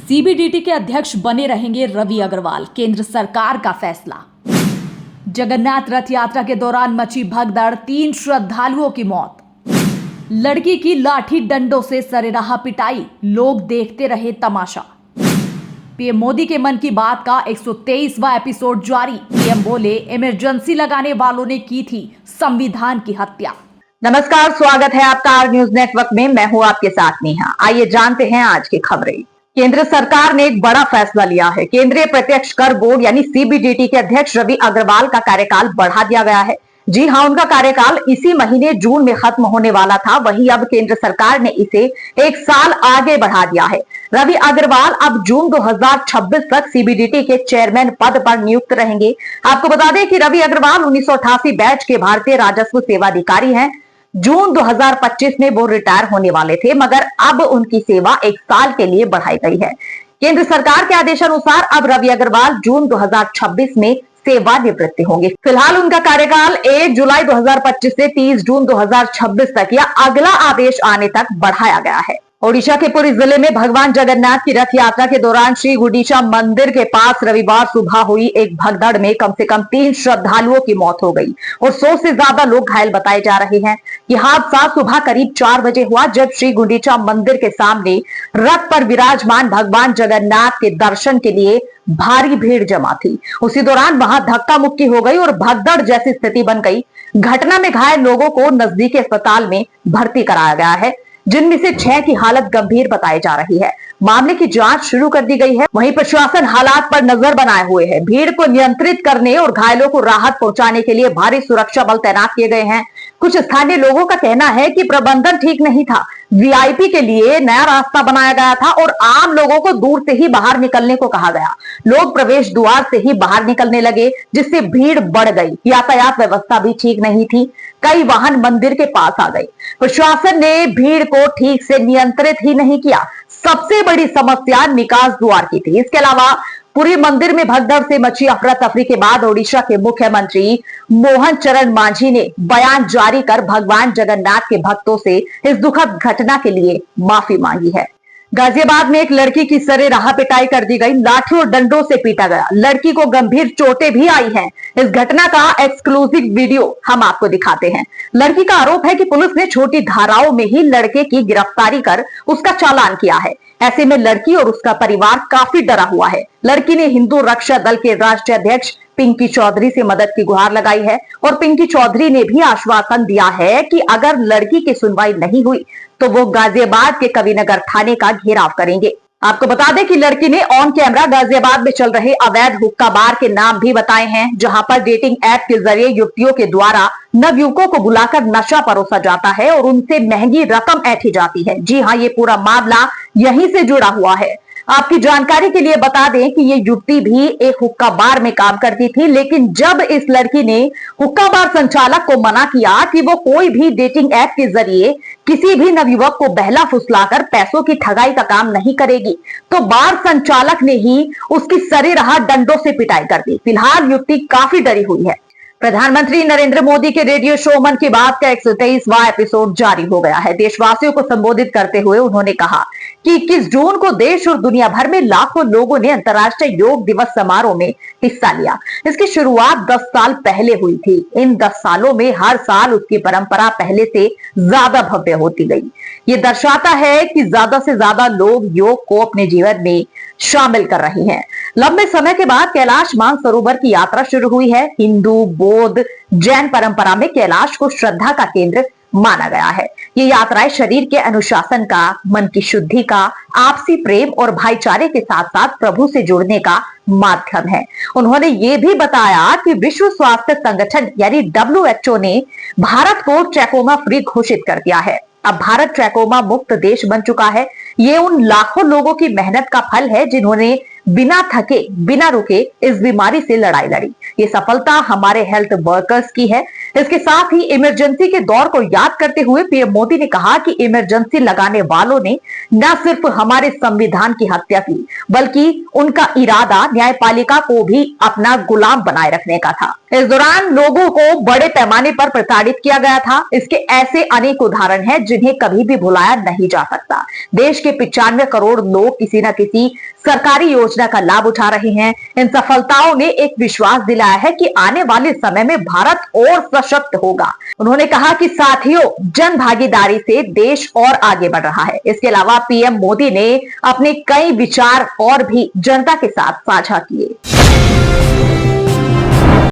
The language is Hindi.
सीबीडीटी के अध्यक्ष बने रहेंगे रवि अग्रवाल, केंद्र सरकार का फैसला। जगन्नाथ रथ यात्रा के दौरान मची भगदड़, 3 श्रद्धालुओं की मौत। लड़की की लाठी डंडों से सरेराह पिटाई, लोग देखते रहे तमाशा। पीएम मोदी के मन की बात का 123वां एपिसोड जारी। पीएम बोले, इमरजेंसी लगाने वालों ने की थी संविधान की हत्या। नमस्कार, स्वागत है आपका आर न्यूज नेटवर्क में। मैं हूं आपके साथ नेहा। आइए जानते हैं आज की खबरें। केंद्र सरकार ने एक बड़ा फैसला लिया है। केंद्रीय प्रत्यक्ष कर बोर्ड यानी सीबीडीटी के अध्यक्ष रवि अग्रवाल का कार्यकाल बढ़ा दिया गया है। जी हां, उनका कार्यकाल इसी महीने जून में खत्म होने वाला था। वहीं अब केंद्र सरकार ने इसे 1 साल आगे बढ़ा दिया है। रवि अग्रवाल अब जून 2026 तक सीबीडीटी के चेयरमैन पद पर नियुक्त रहेंगे। आपको बता दें कि रवि अग्रवाल 1988 बैच के भारतीय राजस्व सेवा अधिकारी हैं। जून 2025 में वो रिटायर होने वाले थे, मगर अब उनकी सेवा 1 साल के लिए बढ़ाई गई है। केंद्र सरकार के आदेशानुसार अब रवि अग्रवाल जून 2026 में सेवानिवृत्त होंगे। फिलहाल उनका कार्यकाल 1 जुलाई 2025 से 30 जून 2026 तक या अगला आदेश आने तक बढ़ाया गया है। ओडिशा के पुरी जिले में भगवान जगन्नाथ की रथ यात्रा के दौरान श्री गुंडीचा मंदिर के पास रविवार सुबह हुई एक भगदड़ में कम से कम 3 श्रद्धालुओं की मौत हो गई और 100 से ज्यादा लोग घायल बताए जा रहे हैं। यह हादसा सुबह करीब 4 बजे हुआ, जब श्री गुंडीचा मंदिर के सामने रथ पर विराजमान भगवान जगन्नाथ के दर्शन के लिए भारी भीड़ जमा थी। उसी दौरान वहां धक्का मुक्की हो गई और भगदड़ जैसी स्थिति बन गई। घटना में घायल लोगों को नजदीकी अस्पताल में भर्ती कराया गया है, जिनमें से 6 की हालत गंभीर बताई जा रही है। मामले की जांच शुरू कर दी गई है। वहीं प्रशासन हालात पर नजर बनाए हुए है। भीड़ को नियंत्रित करने और घायलों को राहत पहुंचाने के लिए भारी सुरक्षा बल तैनात किए गए हैं। कुछ स्थानीय लोगों का कहना है कि प्रबंधन ठीक नहीं था। वीआईपी के लिए नया रास्ता बनाया गया था और आम लोगों को दूर से ही बाहर निकलने को कहा गया। लोग प्रवेश द्वार से ही बाहर निकलने लगे, जिससे भीड़ बढ़ गई। यातायात व्यवस्था भी ठीक नहीं थी। कई वाहन मंदिर के पास आ गए। प्रशासन ने भीड़ को ठीक से नियंत्रित ही नहीं किया। सबसे बड़ी समस्या निकास द्वार की थी। इसके अलावा पुरी मंदिर में भगदड़ से मची अफरा तफरी के बाद ओडिशा के मुख्यमंत्री मोहन चरण मांझी ने बयान जारी कर भगवान जगन्नाथ के भक्तों से इस दुखद घटना के लिए माफी मांगी है। गाजियाबाद में एक लड़की की सरेराह पिटाई कर दी गई। लाठी और डंडों से पीटा गया। लड़की को गंभीर चोटें भी आई हैं। इस घटना का एक्सक्लूसिव वीडियो हम आपको दिखाते हैं। लड़की का आरोप है कि पुलिस ने छोटी धाराओं में ही लड़के की गिरफ्तारी कर उसका चालान किया है। ऐसे में लड़की और उसका परिवार काफी डरा हुआ है। लड़की ने हिंदू रक्षा दल के राष्ट्रीय अध्यक्ष पिंकी चौधरी से मदद की गुहार लगाई है और पिंकी चौधरी ने भी आश्वासन दिया है कि अगर लड़की की सुनवाई नहीं हुई तो वो गाजियाबाद के कविनगर थाने का घेराव करेंगे। आपको बता दें कि लड़की ने ऑन कैमरा गाजियाबाद में चल रहे अवैध हुक्का बार के नाम भी बताए हैं, जहां पर डेटिंग ऐप के जरिए युवतियों के द्वारा नवयुवकों को बुलाकर नशा परोसा जाता है और उनसे महंगी रकम ऐंठी जाती है। जी हां, ये पूरा मामला यहीं से जुड़ा हुआ है। आपकी जानकारी के लिए बता दें कि ये युवती भी एक हुक्का बार में काम करती थी, लेकिन जब इस लड़की ने हुक्का बार संचालक को मना किया कि वो कोई भी डेटिंग ऐप के जरिए किसी भी नवयुवक को बहला फुसलाकर पैसों की ठगाई का काम नहीं करेगी, तो बार संचालक ने ही उसकी सरेराह डंडों से पिटाई कर दी। फिलहाल युवती काफी डरी हुई है। प्रधानमंत्री नरेंद्र मोदी के रेडियो शो मन की बात का 123वां एपिसोड जारी हो गया है। देशवासियों को संबोधित करते हुए उन्होंने कहा कि 21 जून को देश और दुनिया भर में लाखों लोगों ने अंतर्राष्ट्रीय योग दिवस समारोह में हिस्सा लिया। इसकी शुरुआत 10 साल पहले हुई थी। इन 10 सालों में हर साल उसकी परंपरा पहले से ज्यादा भव्य होती गई। ये दर्शाता है कि ज्यादा से ज्यादा लोग योग को अपने जीवन में शामिल कर रहे हैं। लंबे समय के बाद कैलाश मानसरोवर की यात्रा शुरू हुई है। हिंदू, बौद्ध, जैन परंपरा में कैलाश को श्रद्धा का केंद्र माना गया है। ये यात्राएं शरीर के अनुशासन का, मन की शुद्धि का, आपसी प्रेम और भाईचारे के साथ साथ प्रभु से जुड़ने का माध्यम है। उन्होंने ये भी बताया कि विश्व स्वास्थ्य संगठन यानी WHO ने भारत को ट्रैकोमा फ्री घोषित कर दिया है। अब भारत ट्रैकोमा मुक्त देश बन चुका है। ये उन लाखों लोगों की मेहनत का फल है जिन्होंने बिना थके, बिना रुके इस बीमारी से लड़ाई लड़ी। ये सफलता हमारे हेल्थ वर्कर्स की है। इसके साथ ही इमरजेंसी के दौर को याद करते हुए पीएम मोदी ने कहा कि इमरजेंसी लगाने वालों ने न सिर्फ हमारे संविधान की हत्या की, बल्कि उनका इरादा न्यायपालिका को भी अपना गुलाम बनाए रखने का था। इस दौरान लोगों को बड़े पैमाने पर प्रताड़ित किया गया था। इसके ऐसे अनेक उदाहरण हैं जिन्हें कभी भी भुलाया नहीं जा सकता। देश के 95 करोड़ लोग किसी न किसी सरकारी योजना का लाभ उठा रहे हैं। इन सफलताओं ने एक विश्वास दिलाया है कि आने वाले समय में भारत और सशक्त होगा। उन्होंने कहा कि साथियों, जन भागीदारी से देश और आगे बढ़ रहा है। इसके अलावा पीएम मोदी ने अपने कई विचार और भी जनता के साथ साझा किए।